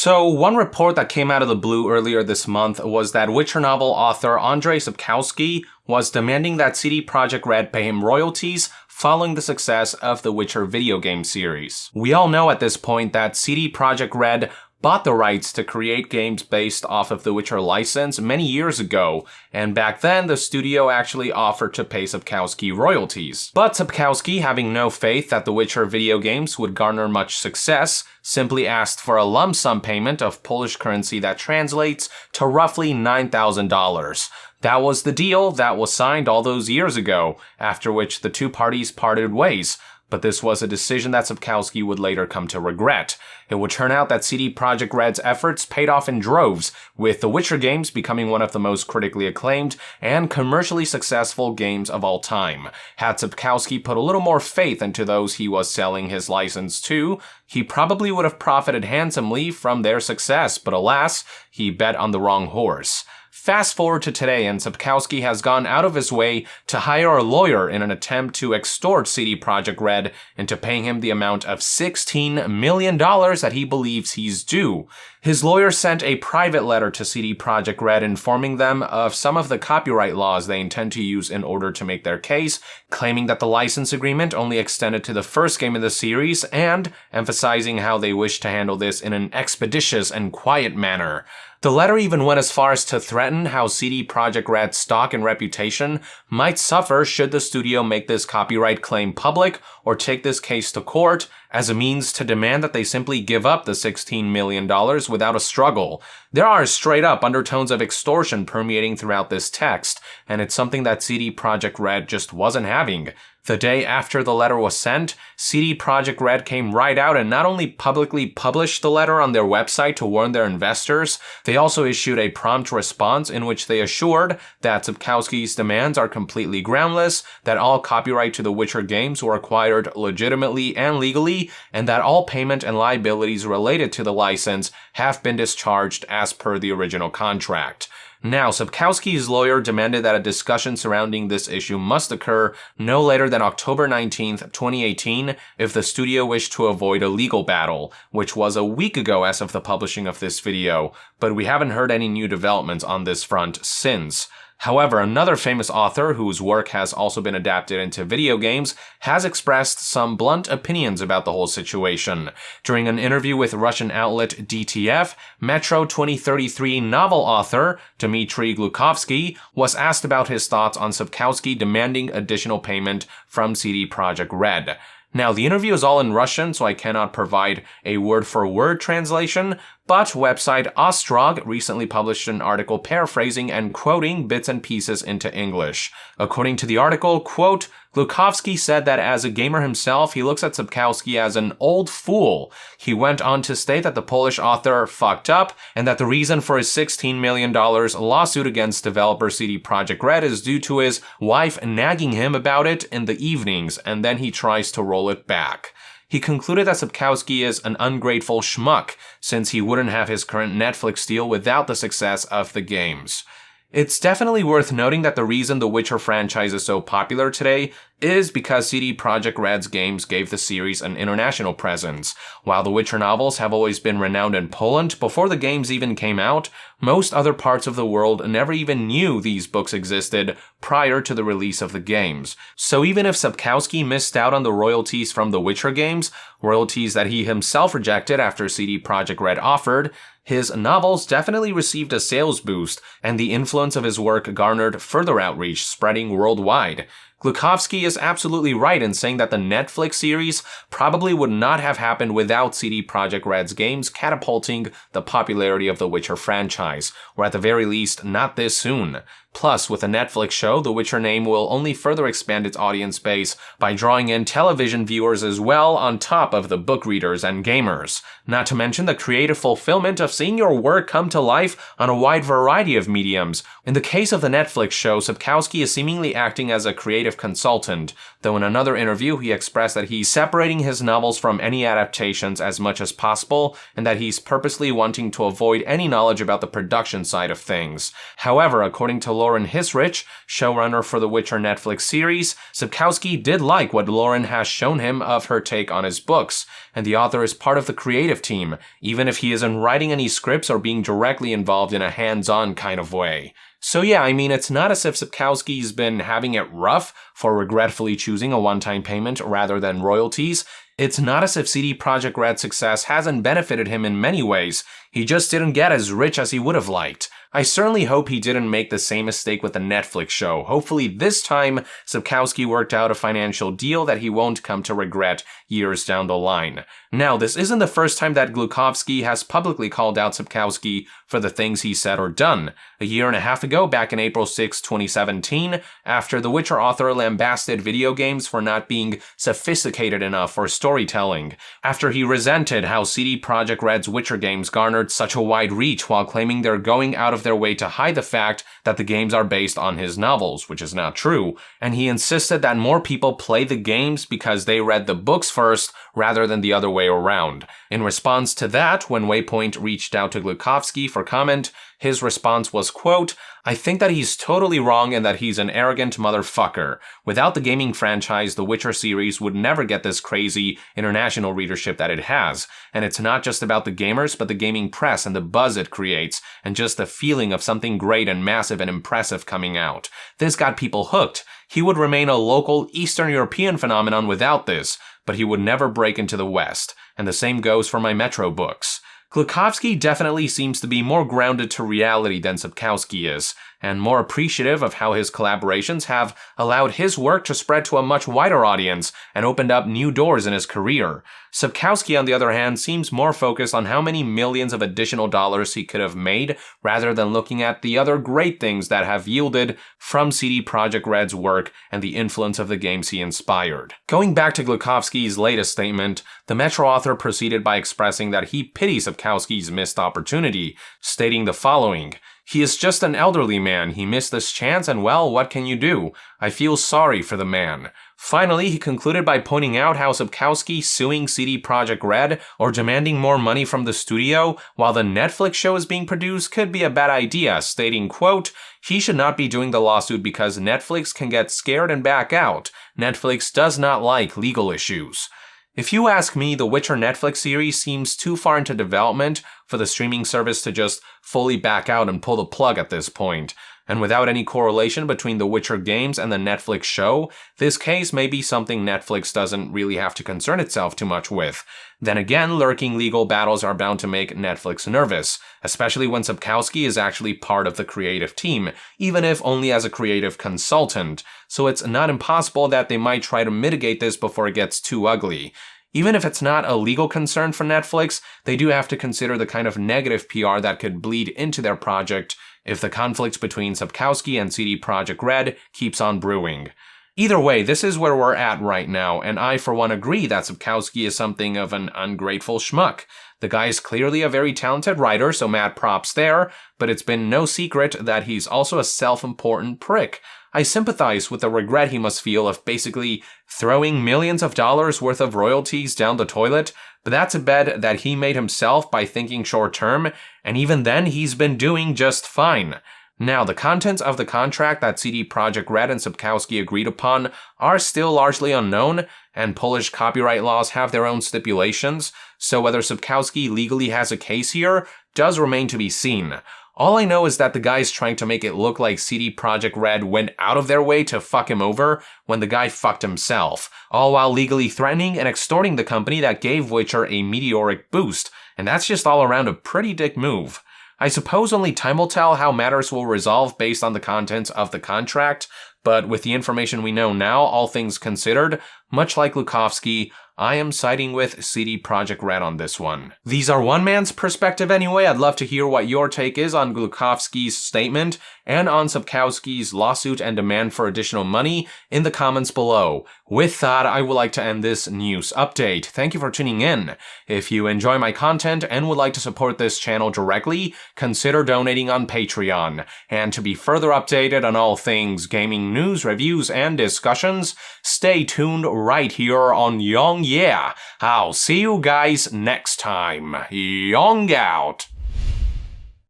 So, one report that came out of the blue earlier this month was that Witcher novel author Andrzej Sapkowski was demanding that CD Projekt Red pay him royalties following the success of the Witcher video game series. We all know at this point that CD Projekt Red bought the rights to create games based off of the Witcher license many years ago, and back then the studio actually offered to pay Sapkowski royalties. But Sapkowski, having no faith that the Witcher video games would garner much success, simply asked for a lump sum payment of Polish currency that translates to roughly $9,000. That was the deal that was signed all those years ago, after which the two parties parted ways. But this was a decision that Sapkowski would later come to regret. It would turn out that CD Projekt Red's efforts paid off in droves, with the Witcher games becoming one of the most critically acclaimed and commercially successful games of all time. Had Sapkowski put a little more faith into those he was selling his license to, he probably would have profited handsomely from their success, but alas, he bet on the wrong horse. Fast forward to today, and Sapkowski has gone out of his way to hire a lawyer in an attempt to extort CD Projekt Red into paying him the amount of $16 million that he believes he's due. His lawyer sent a private letter to CD Projekt Red informing them of some of the copyright laws they intend to use in order to make their case, claiming that the license agreement only extended to the first game in the series, and emphasizing how they wish to handle this in an expeditious and quiet manner. The letter even went as far as to threaten how CD Projekt Red's stock and reputation might suffer should the studio make this copyright claim public or take this case to court as a means to demand that they simply give up the $16 million without a struggle. There are straight-up undertones of extortion permeating throughout this text, and it's something that CD Projekt Red just wasn't having. The day after the letter was sent, CD Projekt Red came right out and not only publicly published the letter on their website to warn their investors, they also issued a prompt response in which they assured that Sapkowski's demands are completely groundless, that all copyright to the Witcher games were acquired legitimately and legally, and that all payment and liabilities related to the license have been discharged as per the original contract. Now, Sapkowski's lawyer demanded that a discussion surrounding this issue must occur no later than October 19th, 2018, if the studio wished to avoid a legal battle, which was a week ago as of the publishing of this video, but we haven't heard any new developments on this front since. However, another famous author whose work has also been adapted into video games has expressed some blunt opinions about the whole situation. During an interview with Russian outlet DTF, Metro 2033 novel author Dmitry Glukovsky was asked about his thoughts on Sapkowski demanding additional payment from CD Projekt Red. Now, the interview is all in Russian, so I cannot provide a word-for-word translation, but website Ostrog recently published an article paraphrasing and quoting bits and pieces into English. According to the article, quote, Glukovsky said that as a gamer himself, he looks at Sapkowski as an old fool. He went on to state that the Polish author fucked up, and that the reason for his $16 million lawsuit against developer CD Projekt Red is due to his wife nagging him about it in the evenings, and then he tries to roll it back. He concluded that Sapkowski is an ungrateful schmuck, since he wouldn't have his current Netflix deal without the success of the games. It's definitely worth noting that the reason the Witcher franchise is so popular today is because CD Projekt Red's games gave the series an international presence. While the Witcher novels have always been renowned in Poland before the games even came out, most other parts of the world never even knew these books existed prior to the release of the games. So even if Sapkowski missed out on the royalties from the Witcher games, royalties that he himself rejected after CD Projekt Red offered, his novels definitely received a sales boost, and the influence of his work garnered further outreach, spreading worldwide. Glukovsky is absolutely right in saying that the Netflix series probably would not have happened without CD Projekt Red's games catapulting the popularity of the Witcher franchise, or at the very least, not this soon. Plus, with a Netflix show, the Witcher name will only further expand its audience base by drawing in television viewers as well on top of the book readers and gamers. Not to mention the creative fulfillment of seeing your work come to life on a wide variety of mediums. In the case of the Netflix show, Sapkowski is seemingly acting as a creative consultant, though in another interview he expressed that he's separating his novels from any adaptations as much as possible, and that he's purposely wanting to avoid any knowledge about the production side of things. However, according to Lauren Hisrich, showrunner for the Witcher Netflix series, Sapkowski did like what Lauren has shown him of her take on his books, and the author is part of the creative team, even if he isn't writing any scripts or being directly involved in a hands-on kind of way. So yeah, I mean, it's not as if Sapkowski's been having it rough for regretfully choosing a one-time payment rather than royalties. It's not as if CD Projekt Red's success hasn't benefited him in many ways. He just didn't get as rich as he would have liked. I certainly hope he didn't make the same mistake with the Netflix show. Hopefully this time, Sapkowski worked out a financial deal that he won't come to regret years down the line. Now, this isn't the first time that Glukhovsky has publicly called out Sapkowski for the things he said or done. A year and a half ago, back in April 6, 2017, after The Witcher author lambasted video games for not being sophisticated enough for storytelling, after he resented how CD Projekt Red's Witcher games garnered such a wide reach while claiming they're going out of their way to hide the fact that the games are based on his novels, which is not true, and he insisted that more people play the games because they read the books first rather than the other way around. In response to that, when Waypoint reached out to Glukhovsky for comment, his response was, quote, "I think that he's totally wrong and that he's an arrogant motherfucker. Without the gaming franchise, the Witcher series would never get this crazy international readership that it has. And it's not just about the gamers, but the gaming press and the buzz it creates, and just the feeling of something great and massive and impressive coming out. This got people hooked. He would remain a local Eastern European phenomenon without this, but he would never break into the West. And the same goes for my Metro books." Glukhovsky definitely seems to be more grounded to reality than Sapkowski is, and more appreciative of how his collaborations have allowed his work to spread to a much wider audience and opened up new doors in his career. Sapkowski, on the other hand, seems more focused on how many millions of additional dollars he could have made, rather than looking at the other great things that have yielded from CD Projekt Red's work and the influence of the games he inspired. Going back to Glukhovsky's latest statement, the Metro author proceeded by expressing that he pities Sapkowski's missed opportunity, stating the following: "He is just an elderly man. He missed this chance, and well, what can you do? I feel sorry for the man." Finally, he concluded by pointing out how Sapkowski suing CD Projekt Red or demanding more money from the studio while the Netflix show is being produced could be a bad idea, stating, quote, "He should not be doing the lawsuit because Netflix can get scared and back out. Netflix does not like legal issues." If you ask me, the Witcher Netflix series seems too far into development for the streaming service to just fully back out and pull the plug at this point. And without any correlation between the Witcher games and the Netflix show, this case may be something Netflix doesn't really have to concern itself too much with. Then again, lurking legal battles are bound to make Netflix nervous, especially when Sapkowski is actually part of the creative team, even if only as a creative consultant, so it's not impossible that they might try to mitigate this before it gets too ugly. Even if it's not a legal concern for Netflix, they do have to consider the kind of negative PR that could bleed into their project if the conflict between Sapkowski and CD Projekt Red keeps on brewing. Either way, this is where we're at right now, and I for one agree that Sapkowski is something of an ungrateful schmuck. The guy is clearly a very talented writer, so mad props there, but it's been no secret that he's also a self-important prick. I sympathize with the regret he must feel of basically throwing millions of dollars worth of royalties down the toilet, but that's a bet that he made himself by thinking short term, and even then he's been doing just fine. Now, the contents of the contract that CD Projekt Red and Sapkowski agreed upon are still largely unknown, and Polish copyright laws have their own stipulations, so whether Sapkowski legally has a case here does remain to be seen. All I know is that the guy's trying to make it look like CD Projekt Red went out of their way to fuck him over when the guy fucked himself, all while legally threatening and extorting the company that gave Witcher a meteoric boost, and that's just all around a pretty dick move. I suppose only time will tell how matters will resolve based on the contents of the contract, but with the information we know now, all things considered, much like Glukhovsky, I am siding with CD Projekt Red on this one. These are one man's perspective anyway. I'd love to hear what your take is on Glukhovsky's statement and on Sapkowski's lawsuit and demand for additional money in the comments below. With that, I would like to end this news update. Thank you for tuning in. If you enjoy my content and would like to support this channel directly, consider donating on Patreon. And to be further updated on all things gaming news, reviews, and discussions, stay tuned right here on Young Yeah. I'll see you guys next time. Young out.